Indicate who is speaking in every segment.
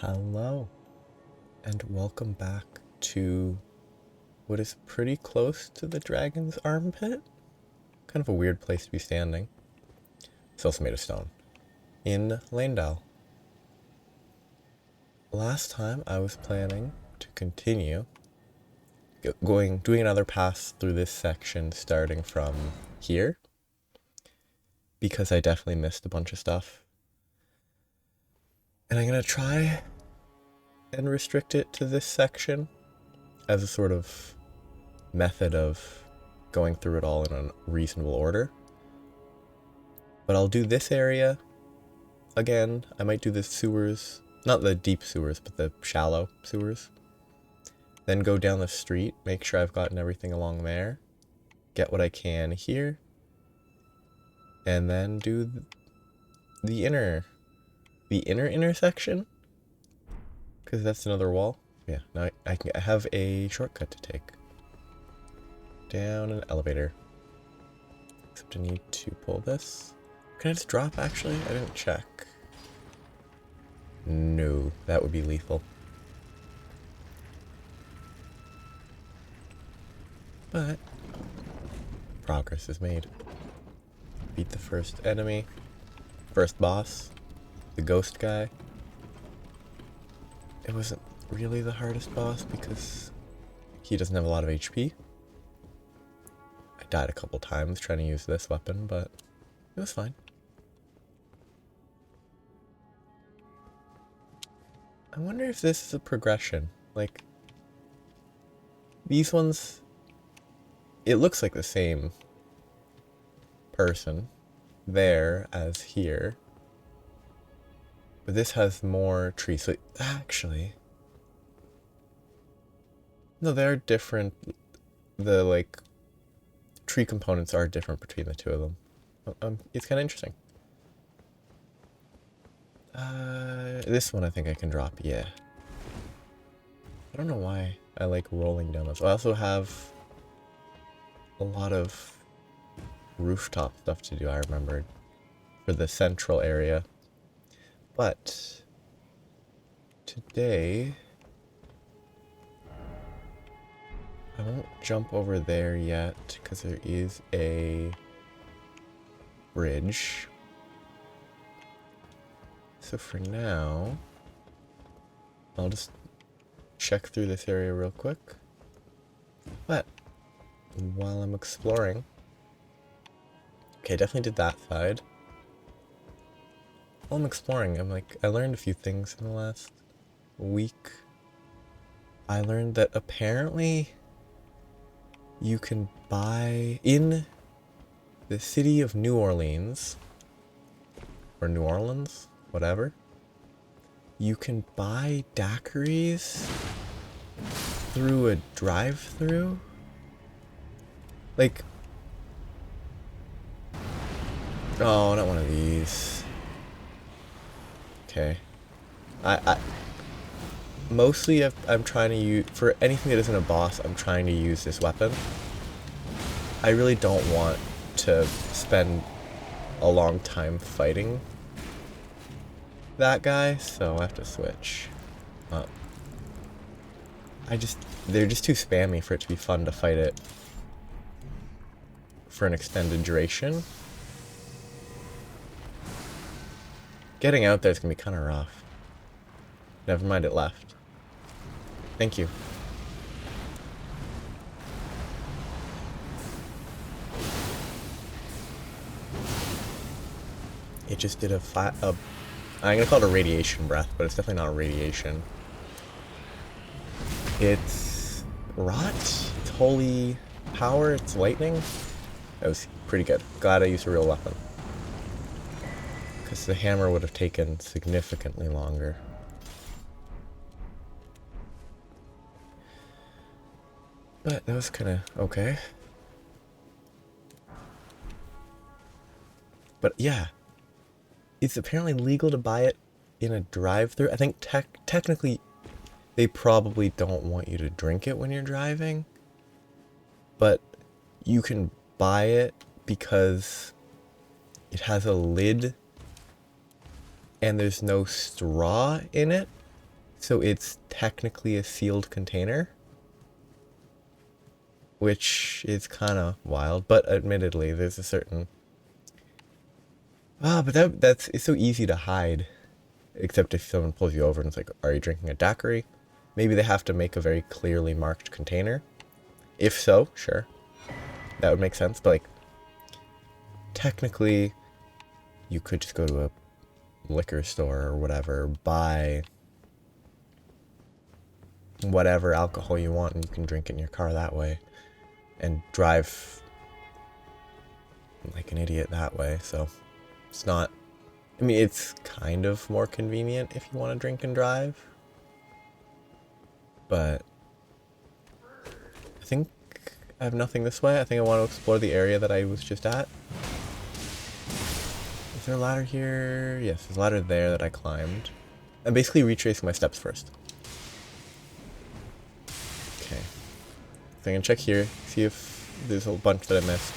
Speaker 1: Hello, and welcome back to what is pretty close to the dragon's armpit. Kind of a weird place to be standing. It's also made of stone. In Leyndell. Last time I was planning to continue doing another pass through this section starting from here, because I definitely missed a bunch of stuff. And I'm gonna try and restrict it to this section as a sort of method of going through it all in a reasonable order. But I'll do this area again. I might do the sewers, not the deep sewers, but the shallow sewers. Then go down the street, make sure I've gotten everything along there, get what I can here, and then do the inner intersection, because that's another wall. Yeah, now I have a shortcut to take. Down an elevator. Except I need to pull this. Can I just drop, actually? I didn't check. No, that would be lethal. But progress is made. Beat the first enemy. First boss. The ghost guy. It wasn't really the hardest boss because he doesn't have a lot of HP. I died a couple times trying to use this weapon, but it was fine. I wonder if this is a progression. Like, these ones, it looks like the same person there as here. But this has more trees, so actually, no, they're different. The, like, tree components are different between the two of them. It's kind of interesting. This one I think I can drop, yeah. I don't know why I like rolling down those. I also have a lot of rooftop stuff to do, I remembered, for the central area. But today, I won't jump over there yet because there is a bridge. So for now, I'll just check through this area real quick. But while I'm exploring, okay, definitely did that side. While I'm exploring, I learned a few things in the last week. I learned that apparently you can buy in the city of New Orleans, or New Orleans, whatever. You can buy daiquiris through a drive-through. Like, oh, not one of these. Okay. Mostly I'm trying to use, for anything that isn't a boss, I'm trying to use this weapon. I really don't want to spend a long time fighting that guy, so I have to switch up. They're just too spammy for it to be fun to fight it for an extended duration. Getting out there is gonna be kind of rough. Never mind, it left. Thank you. It just did I'm gonna call it a radiation breath, but it's definitely not a radiation. It's rot, it's holy power, it's lightning. That was pretty good. Glad I used a real weapon, because the hammer would have taken significantly longer. But that was kind of okay. But yeah, it's apparently legal to buy it in a drive-thru. I think technically they probably don't want you to drink it when you're driving, but you can buy it because it has a lid and there's no straw in it. So it's technically a sealed container, which is kind of wild, but admittedly, there's a certain... but that's it's so easy to hide, except if someone pulls you over and it's like, are you drinking a daiquiri? Maybe they have to make a very clearly marked container. If so, sure, that would make sense, but like, technically, you could just go to a liquor store or whatever, buy whatever alcohol you want, and you can drink it in your car that way, and drive like an idiot that way. So it's not, I mean, it's kind of more convenient if you want to drink and drive, but I think I have nothing this way. I think I want to explore the area that I was just at. Is there a ladder here? Yes, there's a ladder there that I climbed. I'm basically retracing my steps first. Okay. So I'm gonna check here, see if there's a bunch that I missed,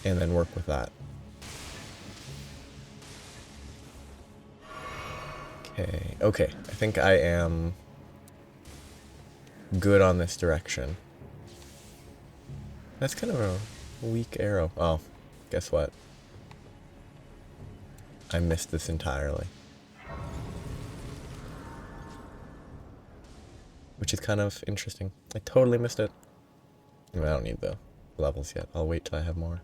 Speaker 1: and then work with that. Okay, I think I am good on this direction. That's kind of a weak arrow. Oh, guess what? I missed this entirely. Which is kind of interesting. I totally missed it. I mean, I don't need the levels yet. I'll wait till I have more.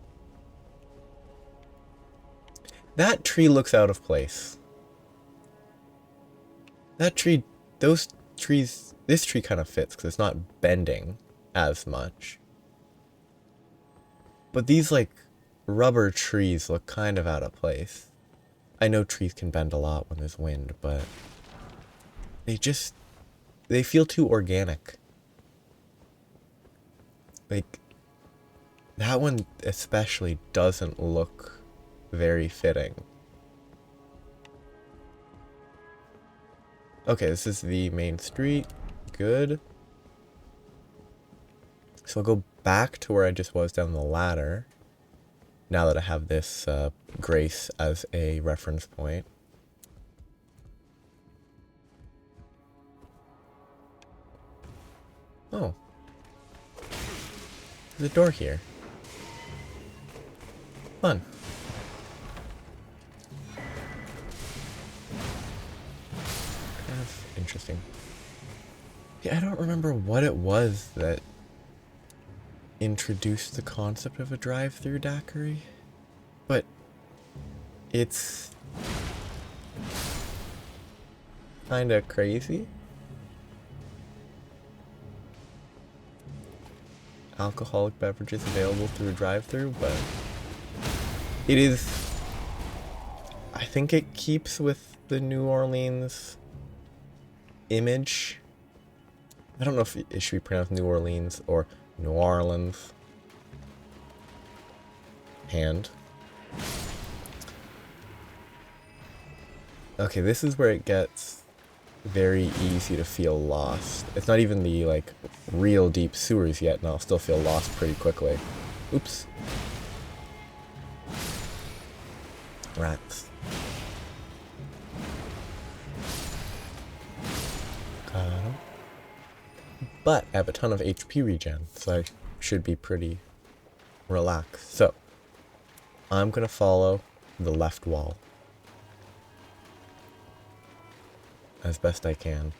Speaker 1: That tree looks out of place. That tree, those trees, this tree kind of fits because it's not bending as much. But these, like, rubber trees look kind of out of place. I know trees can bend a lot when there's wind, but they feel too organic. Like, that one especially doesn't look very fitting. Okay, this is the main street. Good. So I'll go back to where I just was down the ladder, now that I have this grace as a reference point. Oh. There's a door here. Fun. Kind of interesting. Yeah, I don't remember what it was that introduced the concept of a drive-through daiquiri, but it's kinda crazy. Alcoholic beverages available through a drive-through, but it is, I think it keeps with the New Orleans image. I don't know if it should be pronounced New Orleans or New Orleans. Hand. Okay, this is where it gets very easy to feel lost. It's not even the, like, real deep sewers yet, and I'll still feel lost pretty quickly. Oops. Rats. Got 'em. But I have a ton of HP regen, so I should be pretty relaxed. So, I'm gonna follow the left wall as best I can.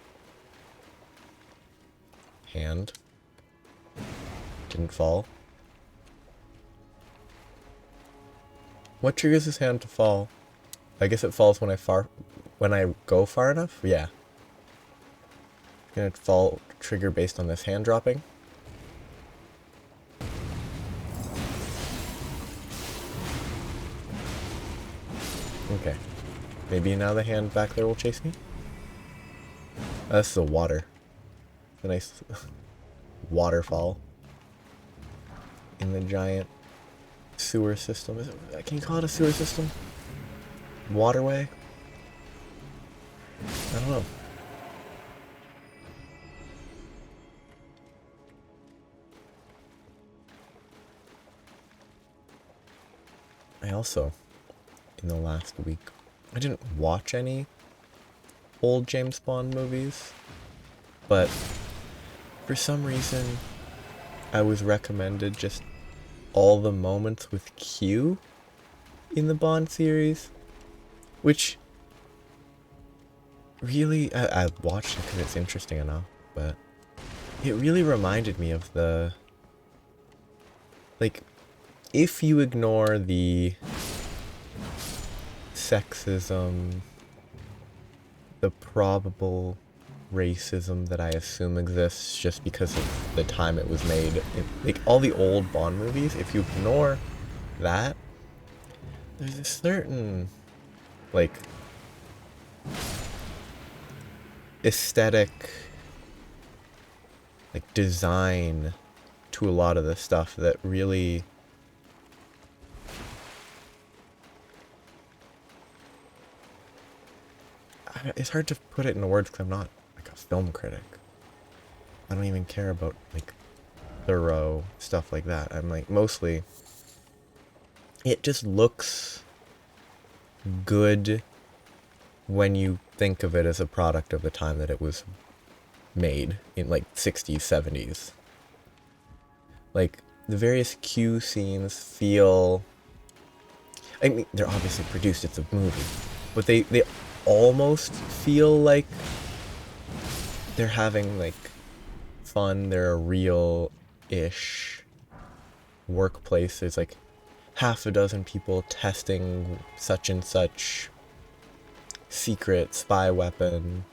Speaker 1: Hand. Didn't fall. What triggers this hand to fall? I guess it falls when I go far enough? Yeah. Gonna fall trigger based on this hand dropping. Okay. Maybe now the hand back there will chase me? That's the water. A nice waterfall in the giant sewer system. Can you call it a sewer system? Waterway? I don't know. I also, in the last week, I didn't watch any old James Bond movies, but for some reason I was recommended just all the moments with Q in the Bond series, which really, I watched it because it's interesting enough, but it really reminded me of the, like, if you ignore the sexism, the probable racism that I assume exists just because of the time it was made, like all the old Bond movies, if you ignore that, there's a certain, like, aesthetic, like, design to a lot of the stuff that really it's hard to put it into words because I'm not like a film critic. I don't even care about like thorough stuff like that. I'm like, mostly it just looks good when you think of it as a product of the time that it was made in like 60s, 70s. Like the various Q scenes feel, I mean, they're obviously produced, it's a movie, but they almost feel like they're having like fun. They're a real-ish workplace. There's like half a dozen people testing such and such secret spy weapon,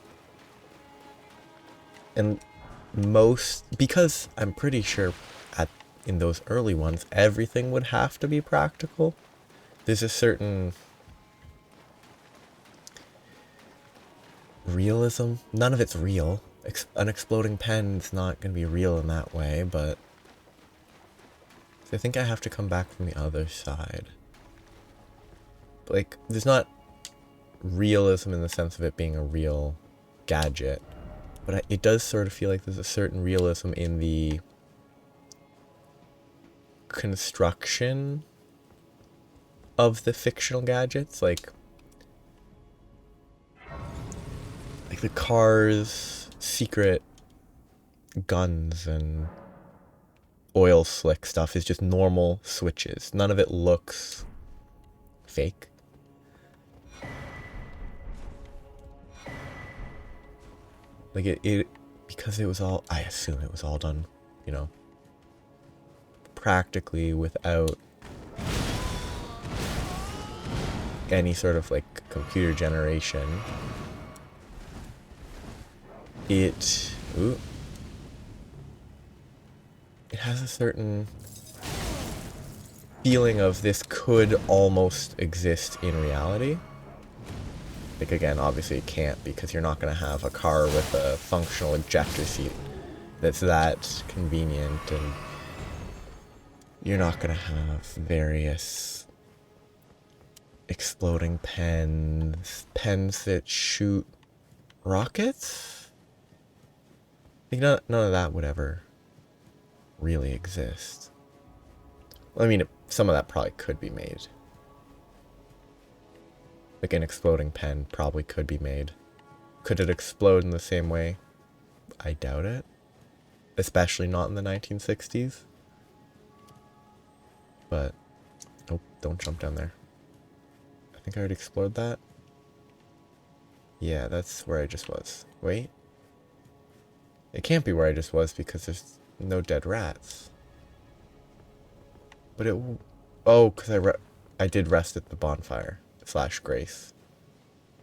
Speaker 1: and because I'm pretty sure in those early ones everything would have to be practical. There's a certain realism. None of it's real. An exploding pen is not going to be real in that way, but so I think I have to come back from the other side. Like, there's not realism in the sense of it being a real gadget, but it does sort of feel like there's a certain realism in the construction of the fictional gadgets, like the cars, secret guns, and oil slick stuff is just normal switches. None of it looks fake. Like it because it was all, I assume it was all done, you know, practically without any sort of like computer generation. It has a certain feeling of this could almost exist in reality. Like, again, obviously it can't, because you're not going to have a car with a functional ejector seat that's that convenient, and you're not going to have various exploding pens that shoot rockets. Like, none of that would ever really exist. I mean, some of that probably could be made. Like, an exploding pen probably could be made. Could it explode in the same way? I doubt it. Especially not in the 1960s. But, nope, don't jump down there. I think I already explored that. Yeah, that's where I just was. Wait. It can't be where I just was because there's no dead rats. But it... Oh, because I did rest at the bonfire. / Grace.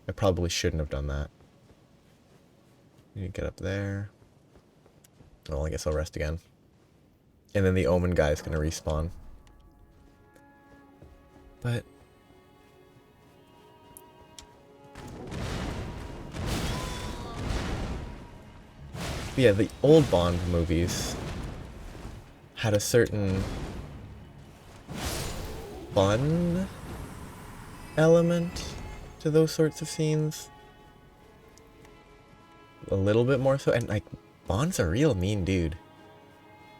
Speaker 1: I probably shouldn't have done that. Need to get up there. Well, I guess I'll rest again. And then the Omen guy is going to respawn. But... yeah, the old Bond movies had a certain fun element to those sorts of scenes. A little bit more so, and like, Bond's a real mean dude.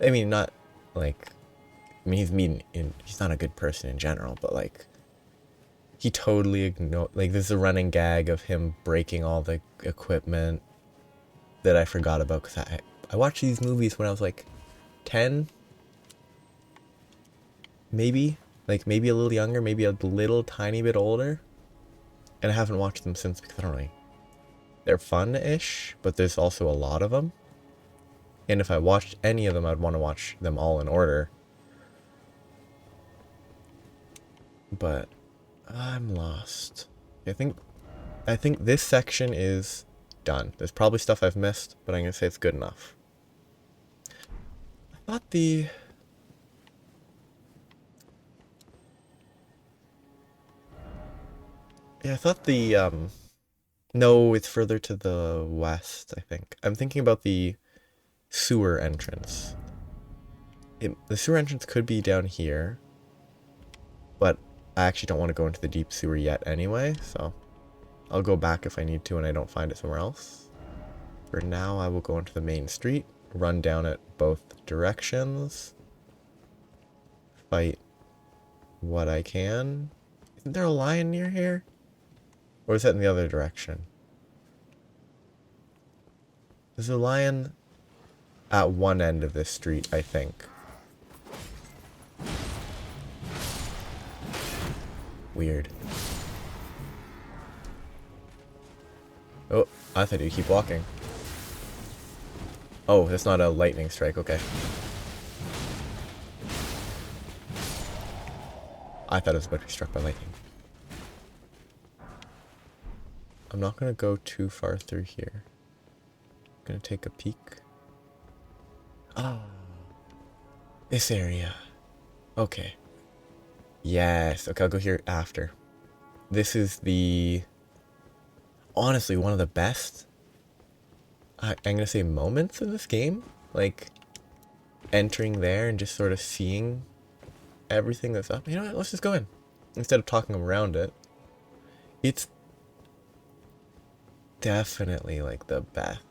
Speaker 1: I mean, not like, I mean, he's mean he's not a good person in general, but like, he totally ignored, like, there's a running gag of him breaking all the equipment that I forgot about, because I watched these movies when I was like 10, maybe, like maybe a little younger, maybe a little tiny bit older, and I haven't watched them since because I don't really, they're fun-ish, but there's also a lot of them, and if I watched any of them, I'd want to watch them all in order. But I'm lost. I think this section is done. There's probably stuff I've missed, but I'm gonna say it's good enough. I thought the no, it's further to the west, I think. I'm thinking about the sewer entrance. The sewer entrance could be down here, but I actually don't want to go into the deep sewer yet anyway, so I'll go back if I need to and I don't find it somewhere else. For now, I will go into the main street, run down it both directions, fight what I can. Isn't there a lion near here? Or is that in the other direction? There's a lion at one end of this street, I think. Weird. Oh, I thought you'd keep walking. Oh, that's not a lightning strike, okay. I thought it was about to be struck by lightning. I'm not gonna go too far through here. I'm gonna take a peek. Oh. This area. Okay. Yes. Okay, I'll go here after. This is the... honestly, one of the best... I'm gonna say moments in this game. Like, entering there and just sort of seeing everything that's up. You know what? Let's just go in. Instead of talking around it. It's definitely like the best.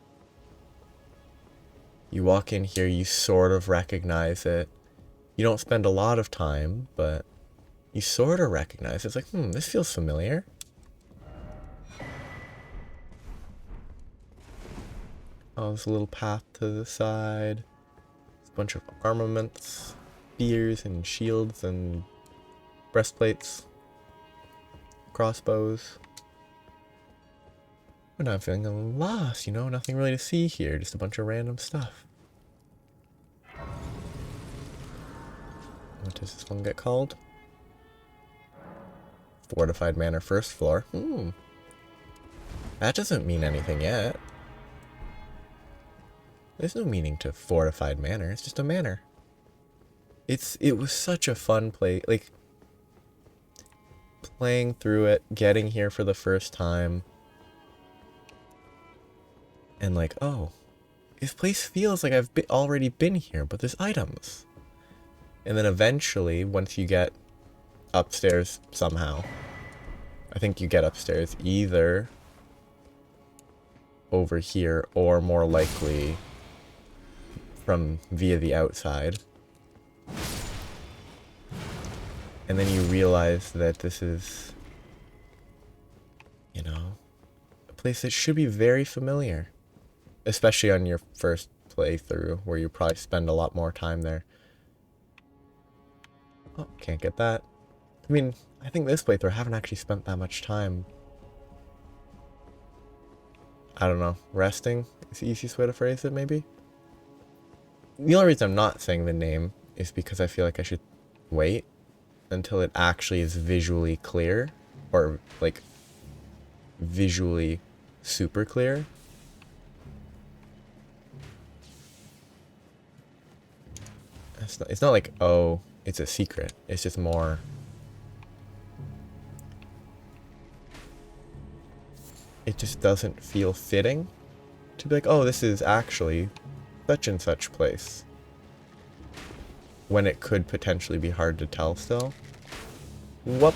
Speaker 1: You walk in here, you sort of recognize it. You don't spend a lot of time, but you sort of recognize it. It's like, this feels familiar. Oh, there's a little path to the side. There's a bunch of armaments, spears and shields and breastplates, crossbows. But now I'm feeling lost, you know? Nothing really to see here, just a bunch of random stuff. What does this one get called? Fortified Manor, first floor. That doesn't mean anything yet. There's no meaning to Fortified Manor, it's just a manor. It was such a fun play, like, playing through it, getting here for the first time. And like, oh, this place feels like I've already been here, but there's items. And then eventually, once you get upstairs somehow, I think you get upstairs either over here or more likely from via the outside. And then you realize that this is, you know, a place that should be very familiar. Especially on your first playthrough, where you probably spend a lot more time there. Oh, can't get that. I mean, I think this playthrough I haven't actually spent that much time. I don't know. Resting is the easiest way to phrase it, maybe? The only reason I'm not saying the name is because I feel like I should wait until it actually is visually clear. Or, like, visually super clear. It's not like, oh, it's a secret. It's just more... it just doesn't feel fitting to be like, oh, this is actually such and such place. When it could potentially be hard to tell still. Whoop.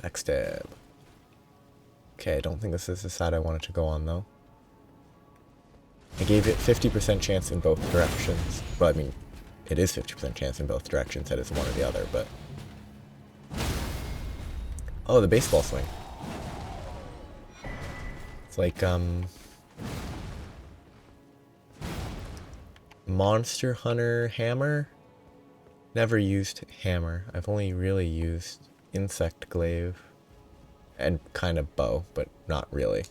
Speaker 1: Backstab. Okay, I don't think this is the side I wanted to go on, though. I gave it 50% chance in both directions. Well, I mean, it is 50% chance in both directions that it's one or the other, but... Oh, the baseball swing. It's like, Monster Hunter hammer? Never used hammer. I've only really used insect glaive. And kind of bow, but not really.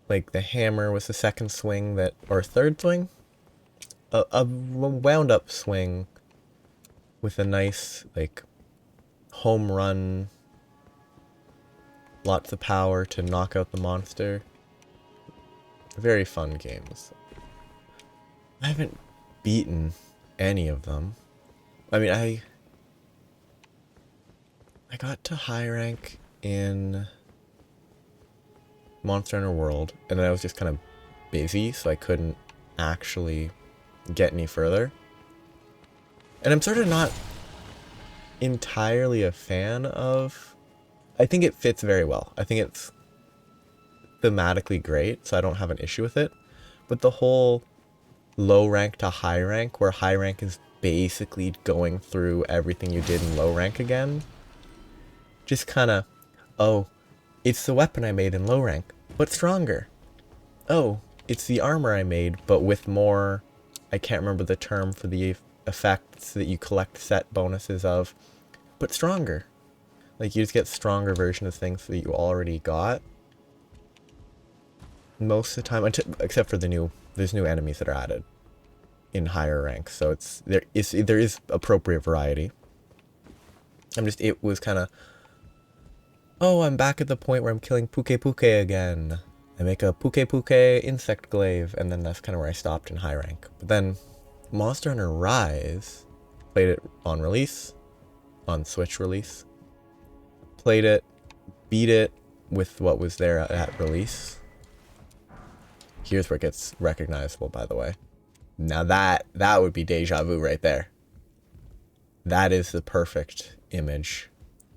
Speaker 1: Like, the hammer was the second swing that... Or third swing? A wound up swing with a nice, like, home run, lots of power to knock out the monster. Very fun games. I haven't beaten any of them. I mean, I got to high rank in Monster Hunter World, and then I was just kind of busy, so I couldn't actually get any further. And I'm sort of not entirely a fan of... I think it fits very well. I think it's thematically great, so I don't have an issue with it. But the whole low rank to high rank, where high rank is basically going through everything you did in low rank again, just kind of, oh, it's the weapon I made in low rank, but stronger. Oh, it's the armor I made, but with more... I can't remember the term for the effects that you collect set bonuses of, but stronger. Like, you just get stronger version of things that you already got. Most of the time, except for there's new enemies that are added in higher ranks, so there is appropriate variety. It was kind of, oh, I'm back at the point where I'm killing Puke again. I make a Puke insect glaive, and then that's kind of where I stopped in high rank. But then Monster Hunter Rise, played it on release, on Switch release. Played it, beat it with what was there at release. Here's where it gets recognizable, by the way. Now that would be deja vu right there. That is the perfect image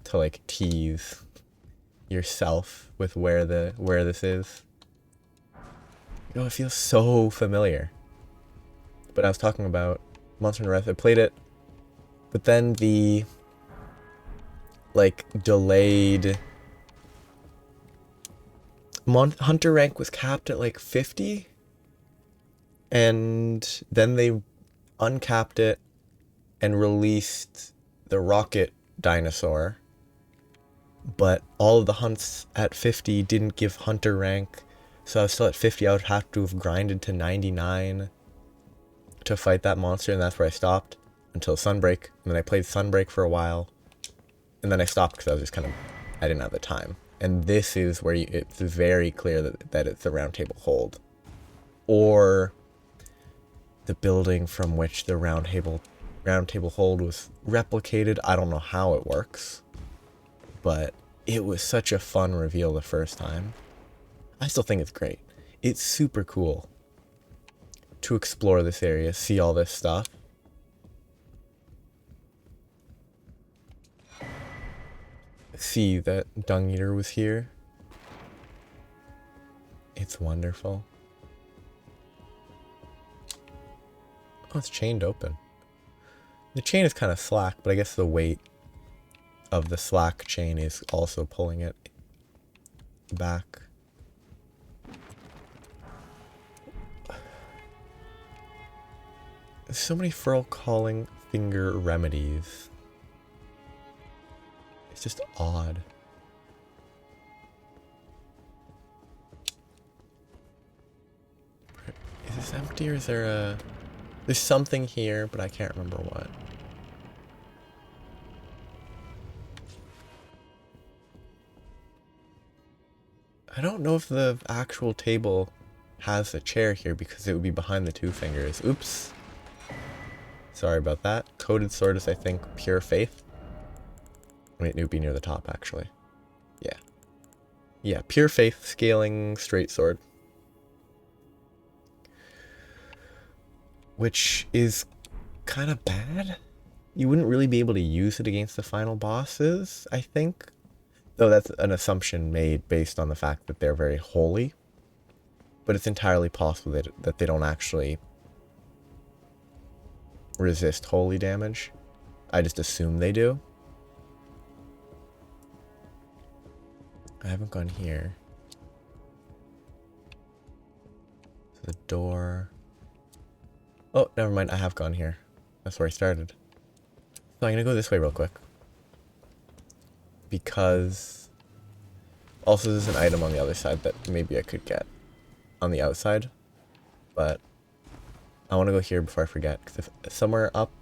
Speaker 1: to, like, tease yourself with where this is. You know, it feels so familiar. But I was talking about Monster Hunter Rise. I played it, but then the, like, delayed... Hunter rank was capped at, like, 50, and then they uncapped it and released the rocket dinosaur, but all of the hunts at 50 didn't give hunter rank, so I was still at 50. I would have to have grinded to 99 to fight that monster, and that's where I stopped until Sunbreak. And then I played Sunbreak for a while, and then I stopped because I was just kind of, I didn't have the time. And this is where it's very clear that it's the round table hold, or the building from which the round table hold was replicated. I don't know how it works, but it was such a fun reveal the first time. I still think it's great. It's super cool to explore this area, see all this stuff. See that Dung Eater was here. It's wonderful. Oh, it's chained open. The chain is kind of slack, but I guess the weight of the slack chain is also pulling it back. There's so many furl calling finger remedies. It's just odd. Is this empty, or is there a... There's something here, but I can't remember what. I don't know if the actual table has a chair here, because it would be behind the two fingers. Oops. Sorry about that. Coated sword is, I think, pure faith. Wait, it would be near the top, actually. Yeah. Yeah, pure faith, scaling, straight sword. Which is kind of bad. You wouldn't really be able to use it against the final bosses, I think. Though that's an assumption made based on the fact that they're very holy. But it's entirely possible that they don't actually resist holy damage. I just assume they do. I haven't gone here. The door. Oh, never mind. I have gone here. That's where I started. So I'm gonna go this way real quick. Because also there's an item on the other side that maybe I could get on the outside. But I want to go here before I forget. Because if somewhere up,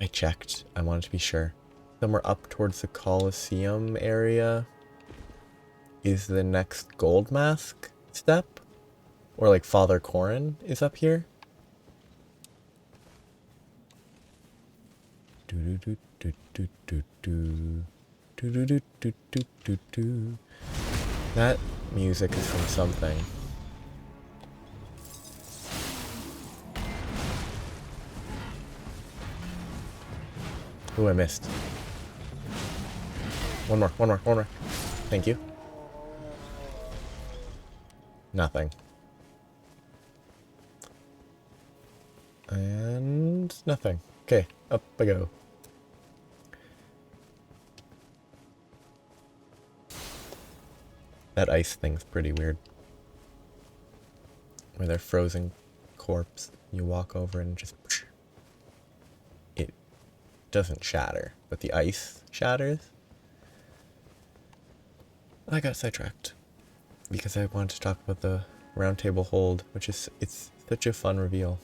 Speaker 1: I checked. I wanted to be sure. Somewhere up towards the Colosseum area is the next gold mask step. Or like Father Corrin is up here. That music is from something. Ooh, I missed. One more. Thank you. Nothing. And nothing. Okay, up I go. That ice thing's pretty weird. Where they're frozen corpse, you walk over and just... It doesn't shatter, but the ice shatters. I got sidetracked. Because I wanted to talk about the round table hold, which is... It's such a fun reveal.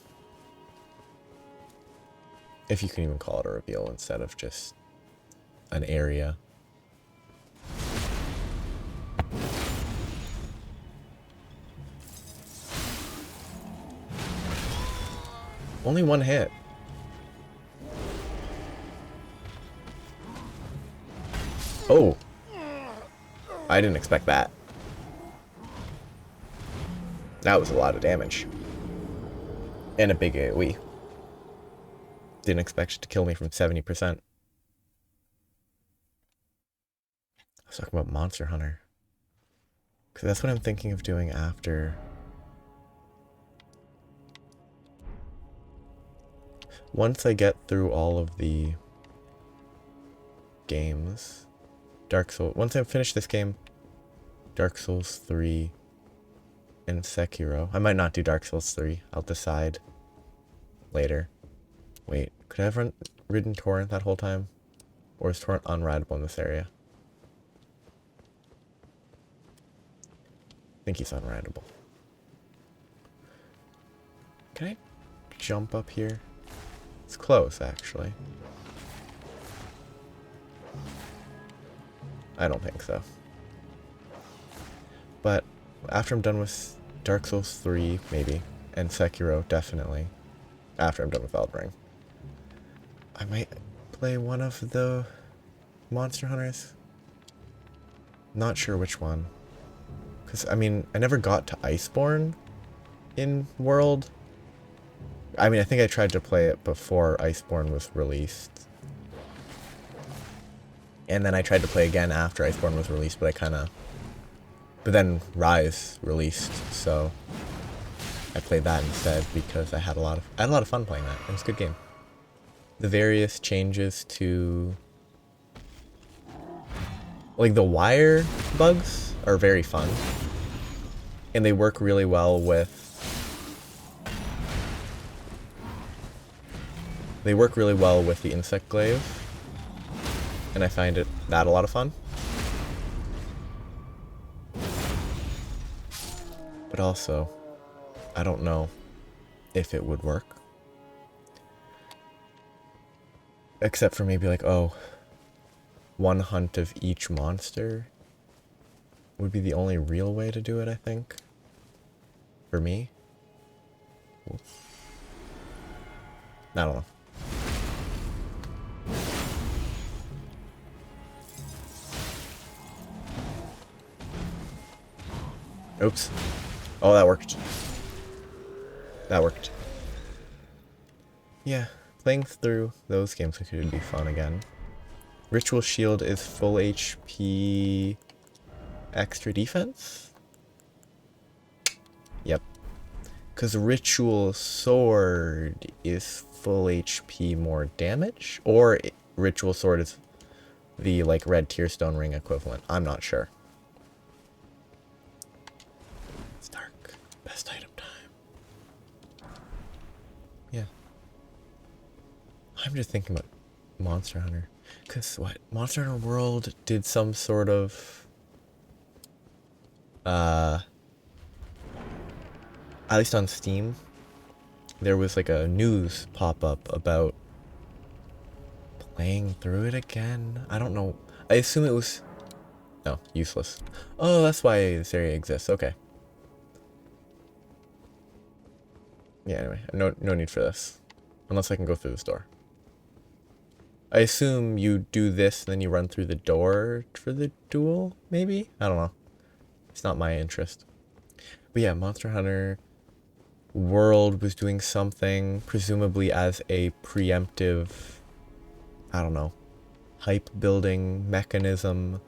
Speaker 1: If you can even call it a reveal instead of just an area. Only one hit. Oh. I didn't expect that. That was a lot of damage. And a big AoE. Didn't expect it to kill me from 70%. I was talking about Monster Hunter. Because that's what I'm thinking of doing after. Once I get through all of the games, once I finish this game, Dark Souls 3 and Sekiro. I might not do Dark Souls 3. I'll decide later. Wait, could I have ridden Torrent that whole time? Or is Torrent unrideable in this area? I think he's unrideable. Can I jump up here? It's close, actually. I don't think so. But after I'm done with Dark Souls 3, maybe, and Sekiro, definitely, after I'm done with Elden Ring, I might play one of the Monster Hunters. Not sure which one. Because, I mean, I never got to Iceborne in World. I mean, I think I tried to play it before Iceborne was released. And then I tried to play again after Iceborne was released, but but then Rise released, so I played that instead because I had a lot of fun playing that. It was a good game. The various changes to, like, the wire bugs are very fun, and they work really well with the insect glaive, and I find that a lot of fun. But also, I don't know if it would work. Except for maybe like, one hunt of each monster would be the only real way to do it, I think. For me. I don't know. Oops. Oh, that worked. That worked. Yeah, playing through those games could be fun again. Ritual Shield is full HP extra defense? Yep. Because Ritual Sword is full HP more damage? Or Ritual Sword is the, like, red Tearstone Ring equivalent. I'm not sure. It's dark. Best item time. Yeah. I'm just thinking about Monster Hunter. Because what? Monster Hunter World did some sort of... at least on Steam, there was like a news pop-up about playing through it again. I don't know. I assume it was... No, useless. Oh, that's why this area exists. Okay. Yeah, anyway. No need for this. Unless I can go through this door. I assume you do this, and then you run through the door for the duel, maybe? I don't know. It's not my interest. But yeah, Monster Hunter World was doing something, presumably as a preemptive, I don't know, hype building mechanism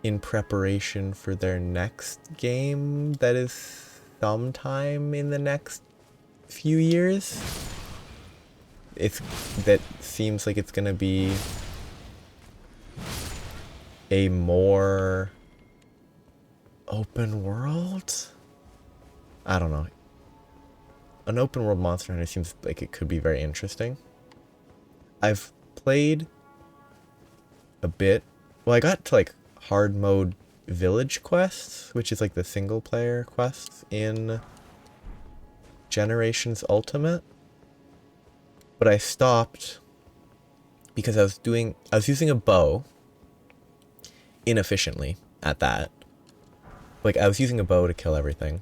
Speaker 1: in preparation for their next game that is sometime in the next few years. That seems like it's gonna be a more open world? I don't know. An open world Monster Hunter seems like it could be very interesting. I've played a bit. Well, I got to like hard mode village quests, which is like the single player quests in Generations Ultimate. But I stopped because I was using a bow inefficiently at that. Like, I was using a bow to kill everything.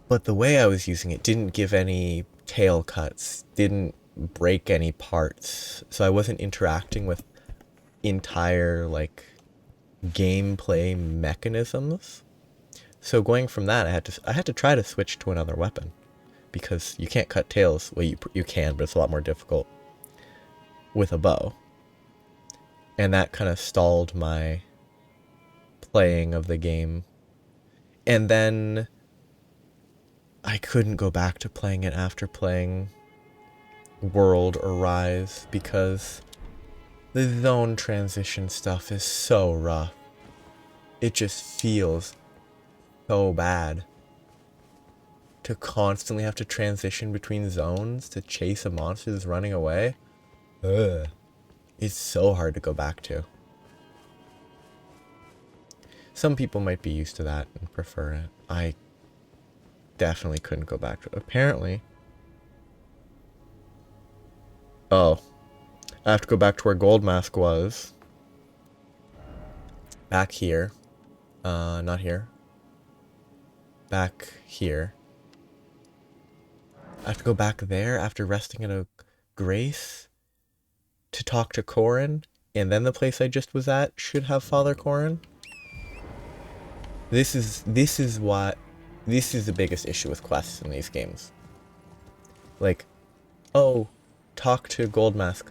Speaker 1: But the way I was using it didn't give any tail cuts, didn't break any parts. So I wasn't interacting with entire, like, gameplay mechanisms. So going from that, I had to try to switch to another weapon. Because you can't cut tails. Well, you can, but it's a lot more difficult with a bow. And that kind of stalled my playing of the game. And then I couldn't go back to playing it after playing World or Rise because the zone transition stuff is so rough. It just feels so bad to constantly have to transition between zones to chase a monster that's running away. Ugh. It's so hard to go back to. Some people might be used to that and prefer it. I definitely couldn't go back to it. Apparently. Oh. I have to go back to where Gold Mask was. Back here. Not here. Back here. I have to go back there after resting in a grace to talk to Corrin, and then the place I just was at should have Father Corrin. This is the biggest issue with quests in these games. Like, oh, talk to Gold Mask,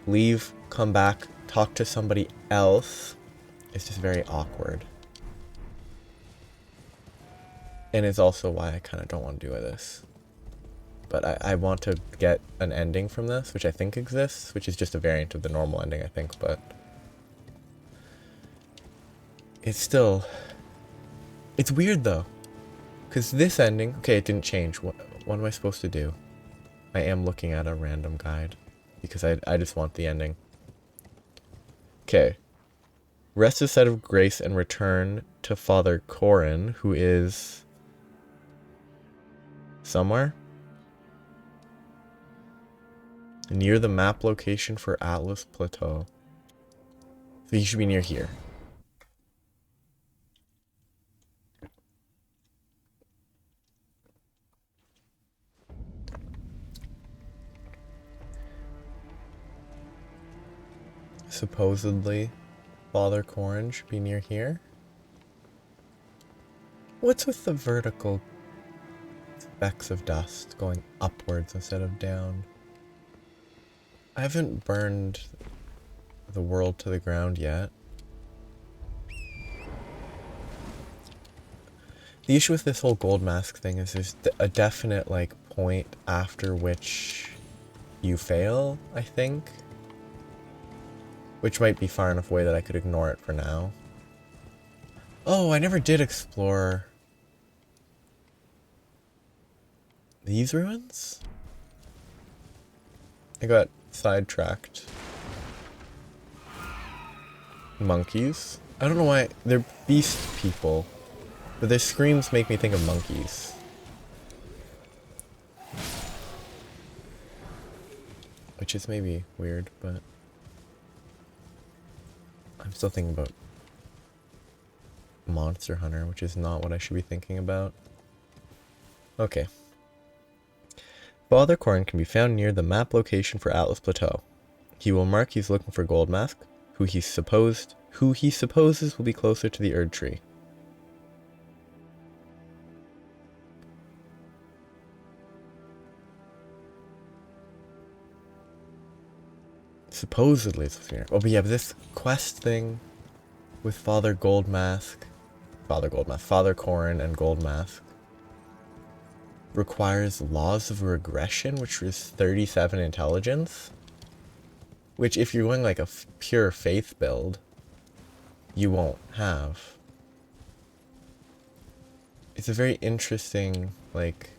Speaker 1: leave, come back, talk to somebody else. It's just very awkward. And it's also why I kind of don't want to do this. But I want to get an ending from this, which I think exists, which is just a variant of the normal ending, I think, but it's still... It's weird, though, because this ending... Okay, it didn't change. What am I supposed to do? I am looking at a random guide, because I just want the ending. Okay. Rest the site of grace and return to Father Corrin, who is... somewhere? Near the map location for Atlas Plateau. So you should be near here. Supposedly, Father Corrin should be near here. What's with the vertical specks of dust going upwards instead of down? I haven't burned the world to the ground yet. The issue with this whole gold mask thing is there's a definite, like, point after which you fail, I think. Which might be far enough away that I could ignore it for now. Oh, I never did explore these ruins? I got sidetracked. Monkeys? I don't know why. They're beast people. But their screams make me think of monkeys. Which is maybe weird, but I'm still thinking about Monster Hunter, which is not what I should be thinking about. Okay. Father Corn can be found near the map location for Atlas Plateau. He will mark he's looking for Gold Mask, who he supposes will be closer to the Erd Tree. Supposedly it's here. Oh, but yeah, but this quest thing with Father Corn and Gold Mask requires laws of regression, which is 37 intelligence. Which, if you're going like a pure faith build, you won't have. It's a very interesting, like,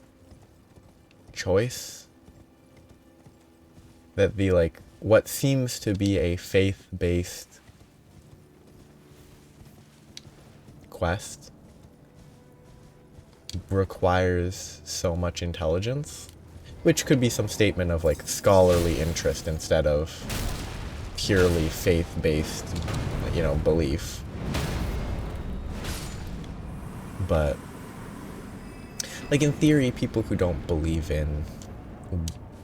Speaker 1: choice. That the, like, what seems to be a faith-based quest requires so much intelligence, which could be some statement of like scholarly interest instead of purely faith-based, you know, belief. But like in theory, people who don't believe in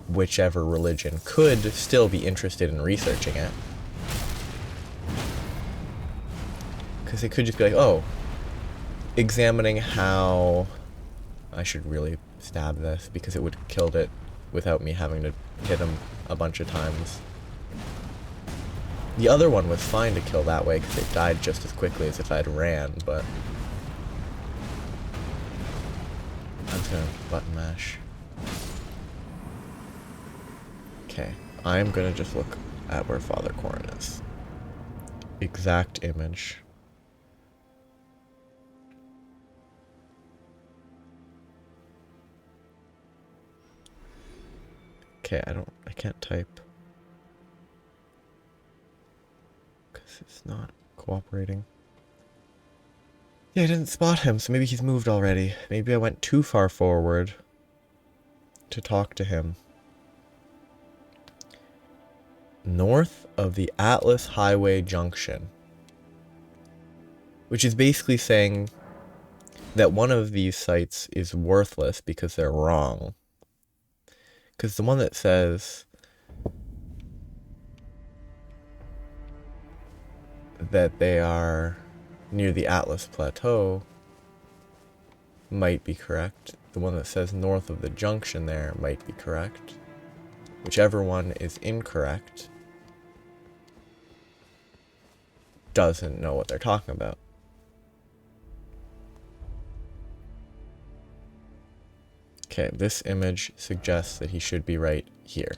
Speaker 1: whichever religion could still be interested in researching it. Because it could just be like, oh, examining how... I should really stab this because it would have killed it without me having to hit him a bunch of times. The other one was fine to kill that way because it died just as quickly as if I'd ran, but... I'm just gonna button mash. Okay, I'm gonna just look at where Father Corn is. Exact image. Okay, I can't type. Because it's not cooperating. Yeah, I didn't spot him, so maybe he's moved already. Maybe I went too far forward to talk to him. North of the Atlas Highway Junction. Which is basically saying that one of these sites is worthless because they're wrong. Because the one that says that they are near the Atlas Plateau might be correct. The one that says north of the junction there might be correct. Whichever one is incorrect doesn't know what they're talking about. Okay, this image suggests that he should be right here.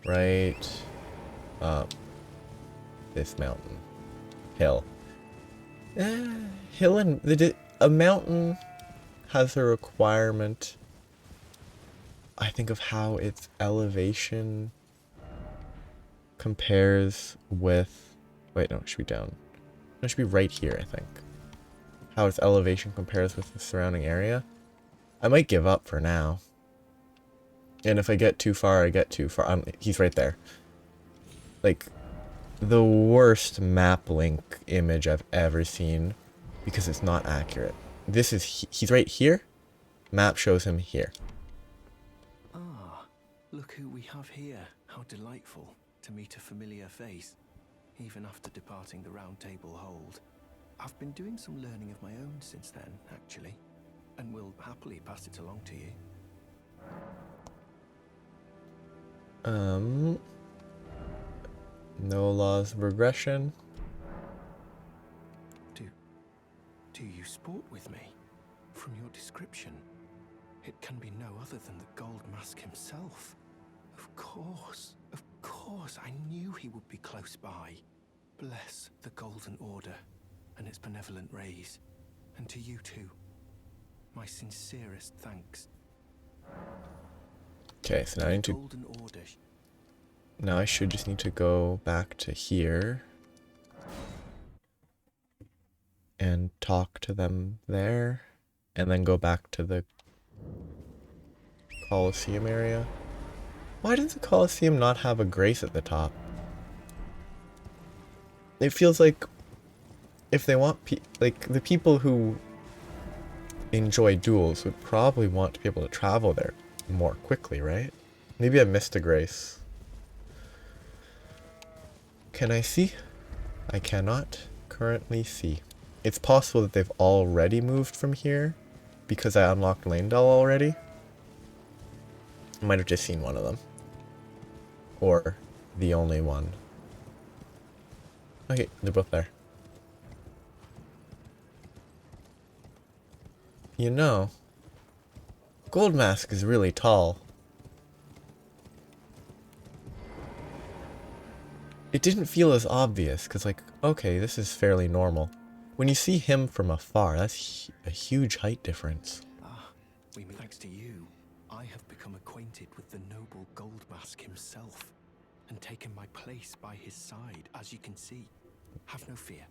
Speaker 1: Right up this mountain. Hill. Hill and... a mountain has a requirement, I think, of how its elevation compares with... Wait, no, it should be down. No, it should be right here, I think. How its elevation compares with the surrounding area. I might give up for now. And if I get too far, I get too far. He's right there. Like, the worst map link image I've ever seen. Because it's not accurate. This is... He's right here. Map shows him here.
Speaker 2: Ah, look who we have here. How delightful to meet a familiar face. Even after departing the Round Table Hold. I've been doing some learning of my own since then, actually. And will happily pass it along to you.
Speaker 1: No laws of regression.
Speaker 2: Do you sport with me? From your description, it can be no other than the Gold Mask himself. Of course, I knew he would be close by. Bless the Golden Order and its benevolent rays. And to you too, my sincerest thanks.
Speaker 1: Okay, so now I need to...
Speaker 2: Golden Order.
Speaker 1: Now I should just need to go back to here. And talk to them there. And then go back to the Colosseum area. Why does the Colosseum not have a grace at the top? It feels like if they want like the people who enjoy duels would probably want to be able to travel there more quickly, right? Maybe I missed a grace. Can I see? I cannot currently see. It's possible that they've already moved from here because I unlocked Leyndell already. I might have just seen one of them. Or the only one. Okay, they're both there. You know, Gold Mask is really tall. It didn't feel as obvious, because like, okay, this is fairly normal. When you see him from afar, that's a huge height difference.
Speaker 2: Thanks to you, I have become acquainted with the noble Gold Mask himself, and taken my place by his side, as you can see. Have no fear.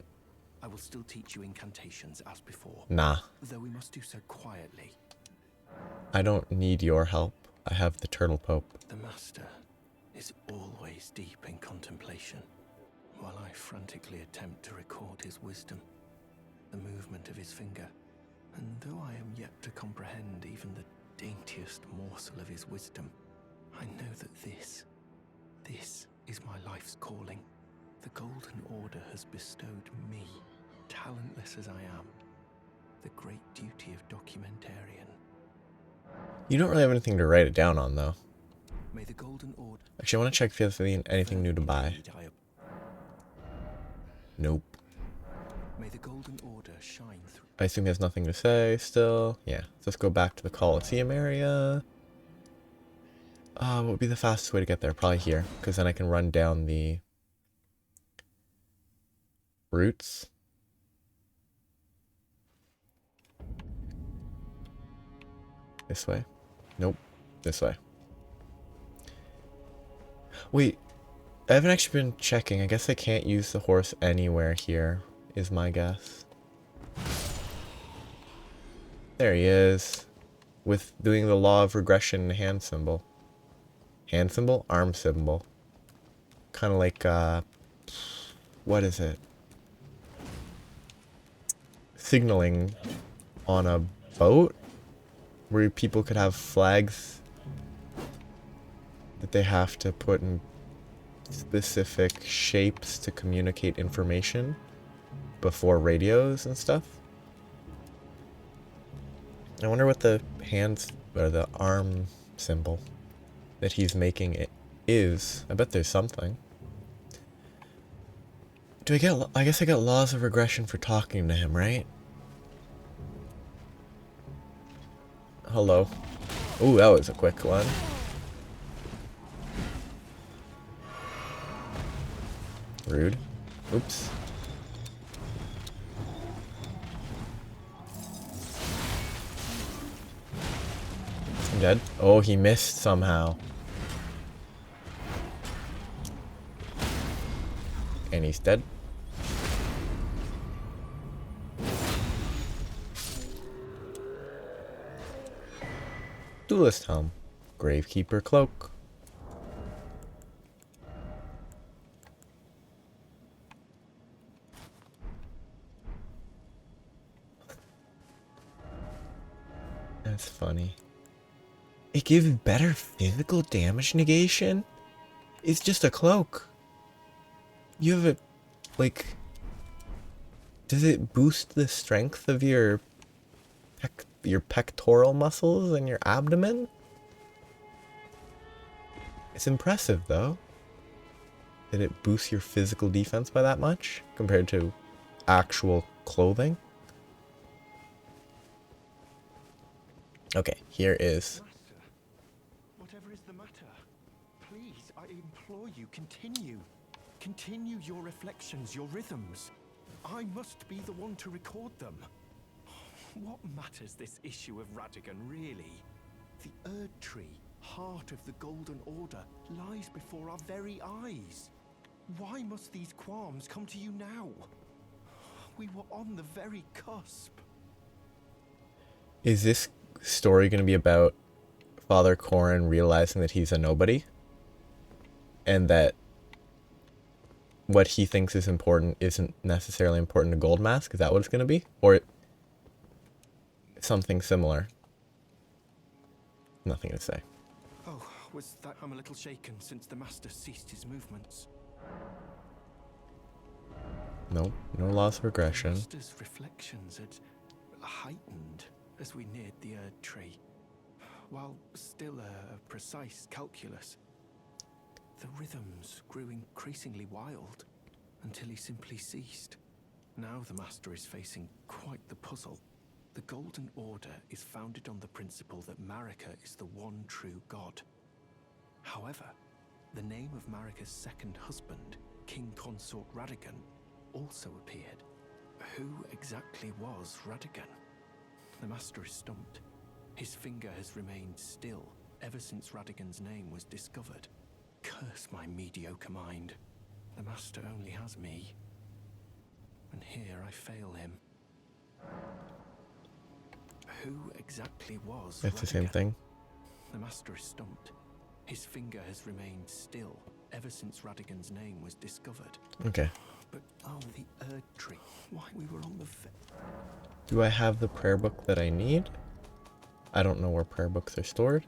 Speaker 2: I will still teach you incantations as before.
Speaker 1: Nah.
Speaker 2: Though we must do so quietly.
Speaker 1: I don't need your help. I have the Turtle Pope.
Speaker 2: The Master is always deep in contemplation, while I frantically attempt to record his wisdom, the movement of his finger. And though I am yet to comprehend even the daintiest morsel of his wisdom, I know that this is my life's calling. The Golden Order has bestowed me, talentless as I am, the great duty of documentarian.
Speaker 1: You don't really have anything to write it down on, though.
Speaker 2: May the Golden Order...
Speaker 1: Actually, I want to check if there's anything new to buy. Nope.
Speaker 2: May the Golden Order shine through...
Speaker 1: I assume he has nothing to say still. Yeah, let's go back to the Colosseum area. What would be the fastest way to get there? Probably here, because then I can run down the routes. This way? Nope. This way. Wait, I haven't actually been checking. I guess I can't use the horse anywhere here, is my guess. There he is. With doing the law of regression hand symbol. Hand symbol? Arm symbol. Kind of like, what is it? Signaling on a boat? Where people could have flags that they have to put in specific shapes to communicate information before radios and stuff. I wonder what the hands or the arm symbol that he's making it is. I bet there's something. Do I get... I guess I get laws of regression for talking to him, right? Hello. Ooh, that was a quick one. Rude. Oops. I'm dead. Oh, he missed somehow. And he's dead. Duelist helm. Gravekeeper cloak. That's funny. It gives better physical damage negation? It's just a cloak. You have it, like... Does it boost the strength of your pectoral muscles and your abdomen? It's impressive, though. Did it boost your physical defense by that much compared to actual clothing? Okay, here is...
Speaker 2: Master, whatever is the matter, please, I implore you, continue. Continue your reflections, your rhythms. I must be the one to record them. What matters this issue of Radigan, really? The Erd Tree, heart of the Golden Order, lies before our very eyes. Why must these qualms come to you now? We were on the very cusp.
Speaker 1: Is this story going to be about Father Corrin realizing that he's a nobody? And that what he thinks is important isn't necessarily important to Gold Mask? Is that what it's going to be? Or something similar? Nothing to say.
Speaker 2: Oh, was that I'm a little shaken since the Master ceased his movements.
Speaker 1: Nope, no loss of
Speaker 2: The
Speaker 1: regression.
Speaker 2: Master's reflections had heightened as we neared the Erd Tree, while still a precise calculus. The rhythms grew increasingly wild until he simply ceased. Now the Master is facing quite the puzzle. The Golden Order is founded on the principle that Marika is the one true god. However, the name of Marika's second husband, King Consort Radigan, also appeared. Who exactly was Radigan? The Master is stumped. His finger has remained still ever since Radigan's name was discovered. Curse my mediocre mind. The Master only has me. And here I fail him. Who exactly was
Speaker 1: It's the same
Speaker 2: Radigan?
Speaker 1: thing.
Speaker 2: The Master is stumped. His finger has remained still ever since Radigan's name was discovered.
Speaker 1: Okay.
Speaker 2: But oh, the Erd Tree. Why, we were on the
Speaker 1: Do I have the prayer book that I need? I don't know where prayer books are stored.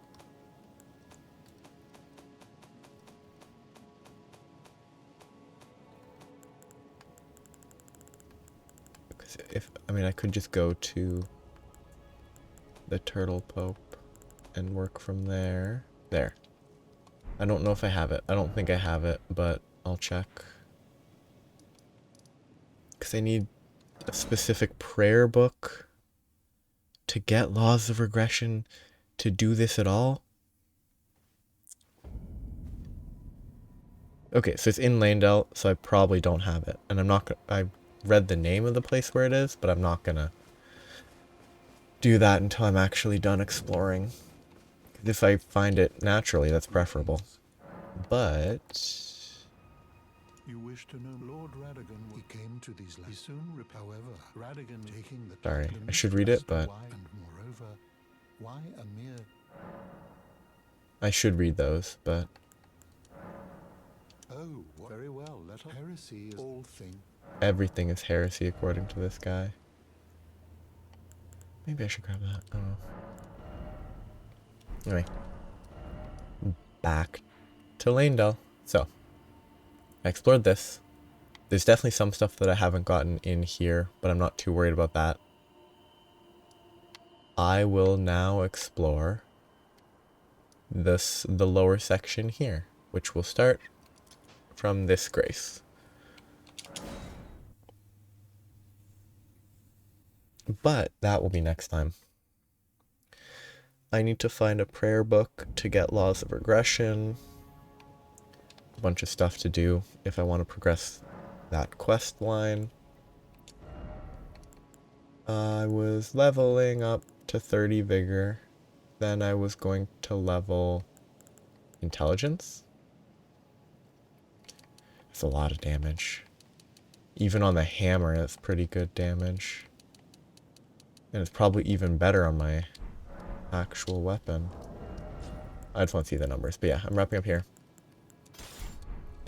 Speaker 1: Because I could just go to the Turtle Pope and work from there. There. I don't know if I have it. I don't think I have it, but I'll check. Because I need a specific prayer book to get laws of regression to do this at all. Okay, so it's in Leyndell, so I probably don't have it. And I'm not gonna... I read the name of the place where it is, but I'm not gonna do that until I'm actually done exploring. If I find it naturally, that's preferable. But...
Speaker 3: You wish to know Lord Radigan? He came to these lands. He soon however, Radigan taking the
Speaker 1: Sorry,
Speaker 3: title
Speaker 1: I should read it,
Speaker 3: as to
Speaker 1: but...
Speaker 3: why, and moreover, why a mere...
Speaker 1: I should read those, but...
Speaker 3: Oh, very well. Let us... Heresy is all thing.
Speaker 1: Everything is heresy according to this guy. Maybe I should grab that. I don't know. Anyway. Back to Leyndell. So, I explored this. There's definitely some stuff that I haven't gotten in here, but I'm not too worried about that. I will now explore the lower section here, which will start from this grace. But that will be next time. I need to find a prayer book to get laws of regression. A bunch of stuff to do if I want to progress that quest line. I was leveling up to 30 vigor. Then I was going to level intelligence. That's a lot of damage. Even on the hammer, it's pretty good damage. And it's probably even better on my actual weapon. I just want to see the numbers. But yeah, I'm wrapping up here.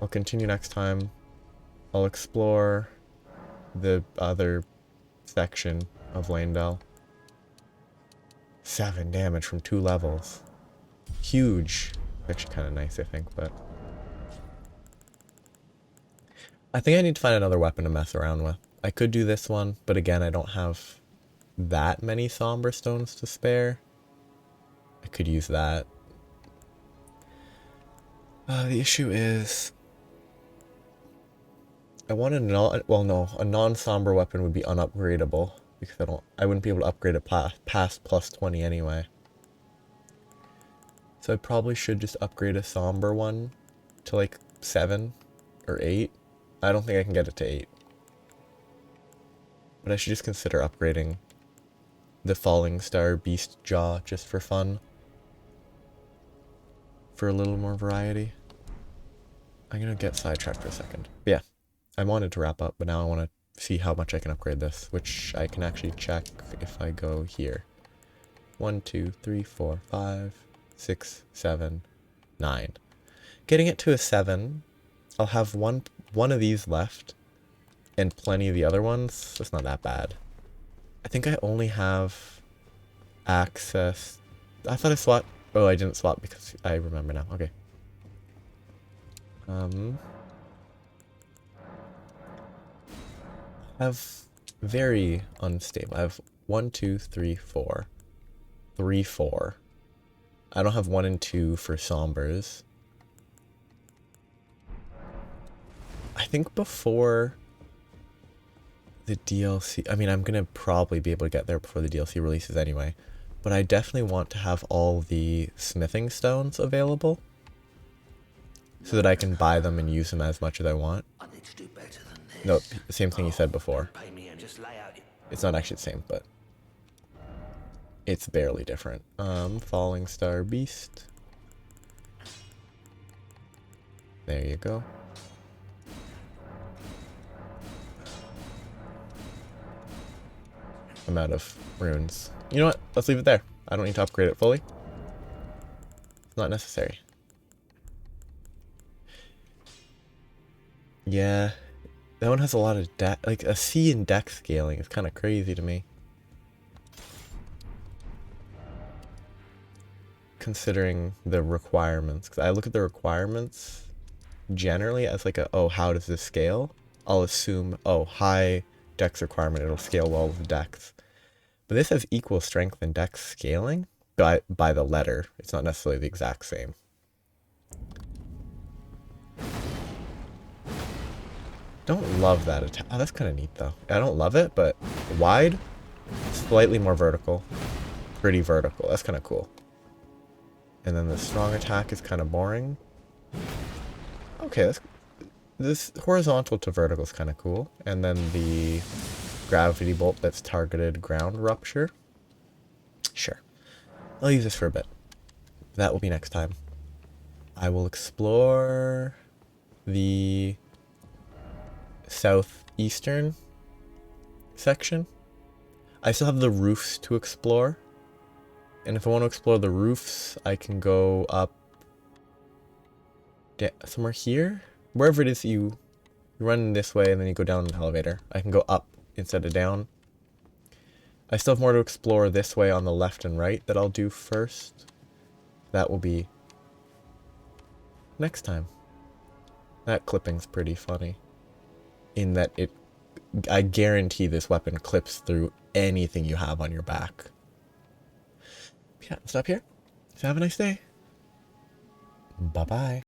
Speaker 1: I'll continue next time. I'll explore the other section of Leyndell. 7 damage from 2 levels. Huge. Actually kind of nice, I think, but... I think I need to find another weapon to mess around with. I could do this one, but again, I don't have that many somber stones to spare. I could use that. The issue is I want a a non-somber weapon would be unupgradable because I wouldn't be able to upgrade it past plus 20 anyway. So I probably should just upgrade a somber one to like 7 or 8. I don't think I can get it to 8. But I should just consider upgrading the Falling Star Beast Jaw just for fun. For a little more variety. I'm gonna get sidetracked for a second. But yeah, I wanted to wrap up, but now I want to see how much I can upgrade this, which I can actually check if I go here. 1, 2, 3, 4, 5, 6, 7, 9. Getting it to a 7, I'll have one of these left, and plenty of the other ones. That's not that bad. I think I only have access. I thought I swapped. Oh, I didn't swap because I remember now. Okay. I have very unstable. I have 1, 2, 3, 4. 3, 4. I don't have 1 and 2 for sombers. I think before the DLC, I mean, I'm gonna probably be able to get there before the DLC releases anyway, but I definitely want to have all the smithing stones available so that I can buy them and use them as much as I want.
Speaker 4: I need to do better than this.
Speaker 1: No, the same thing you said before.
Speaker 4: Pay me and just lay out.
Speaker 1: It's not actually the same, but it's barely different. Falling Star Beast. There you go. I'm out of runes. You know what? Let's leave it there. I don't need to upgrade it fully. It's not necessary. Yeah. That one has a lot of like a C in deck scaling is kind of crazy to me. Considering the requirements. Because I look at the requirements generally as like oh, how does this scale? I'll assume, oh, high dex requirement, it'll scale well with dex. But this has equal strength and dex scaling by the letter. It's not necessarily the exact same. Don't love that attack. Oh, that's kind of neat though. I don't love it, but wide, slightly more vertical. Pretty vertical. That's kind of cool. And then the strong attack is kind of boring. Okay, this horizontal to vertical is kind of cool. And then the gravity bolt that's targeted ground rupture. Sure. I'll use this for a bit. That will be next time. I will explore the southeastern section. I still have the roofs to explore. And if I want to explore the roofs, I can go up somewhere here. Wherever it is you run this way and then you go down in the elevator. I can go up instead of down. I still have more to explore this way on the left and right that I'll do first. That will be next time. That clipping's pretty funny. In that I guarantee this weapon clips through anything you have on your back. Yeah, stop here. So have a nice day. Bye-bye.